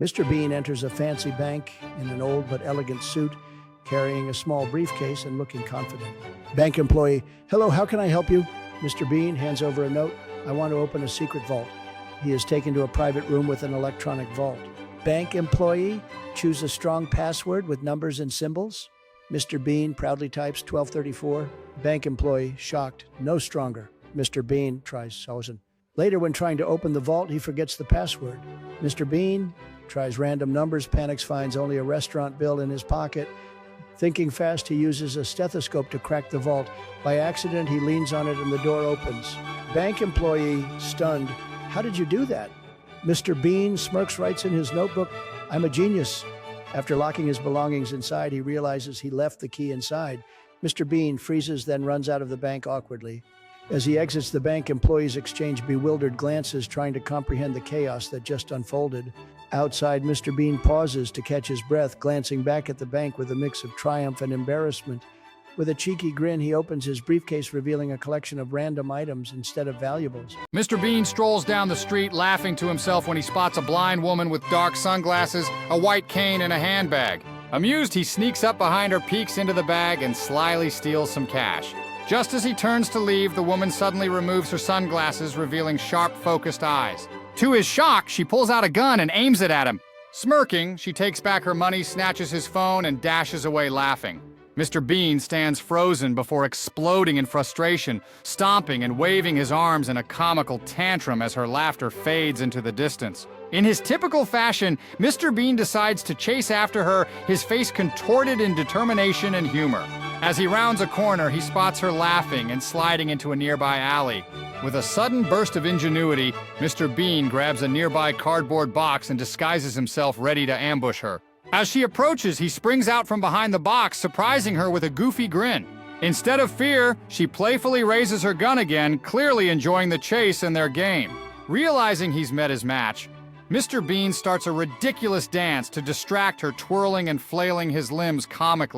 Mr. Bean enters a fancy bank in an old but elegant suit, carrying a small briefcase and looking confident. Bank employee, hello, how can I help you? Mr. Bean hands over a note. I want to open a secret vault. He is taken to a private room with an electronic vault. Bank employee, choose a strong password with numbers and symbols. Mr. Bean proudly types 1234. Bank employee, shocked, no stronger. Mr. Bean tries 1000. Later, when trying to open the vault, he forgets the password. Mr. Bean tries random numbers, panics, finds only a restaurant bill in his pocket. Thinking fast, he uses a stethoscope to crack the vault. By accident, he leans on it and the door opens. Bank employee, stunned, how did you do that? Mr. Bean smirks, writes in his notebook, I'm a genius. After locking his belongings inside, he realizes he left the key inside. Mr. Bean freezes, then runs out of the bank awkwardly. As he exits the bank, employees exchange bewildered glances, trying to comprehend the chaos that just unfolded. Outside, Mr. Bean pauses to catch his breath, glancing back at the bank with a mix of triumph and embarrassment. With a cheeky grin, he opens his briefcase, revealing a collection of random items instead of valuables. Mr. Bean strolls down the street, laughing to himself when he spots a blind woman with dark sunglasses, a white cane, and a handbag. Amused, he sneaks up behind her, peeks into the bag, and slyly steals some cash. Just as he turns to leave, the woman suddenly removes her sunglasses, revealing sharp, focused eyes. To his shock, she pulls out a gun and aims it at him. Smirking, she takes back her money, snatches his phone, and dashes away laughing. Mr. Bean stands frozen before exploding in frustration, stomping and waving his arms in a comical tantrum as her laughter fades into the distance. In his typical fashion, Mr. Bean decides to chase after her, his face contorted in determination and humor. As he rounds a corner, he spots her laughing and sliding into a nearby alley. With a sudden burst of ingenuity, Mr. Bean grabs a nearby cardboard box and disguises himself, ready to ambush her. As she approaches, he springs out from behind the box, surprising her with a goofy grin. Instead of fear, she playfully raises her gun again, clearly enjoying the chase and their game. Realizing he's met his match, Mr. Bean starts a ridiculous dance to distract her, twirling and flailing his limbs comically.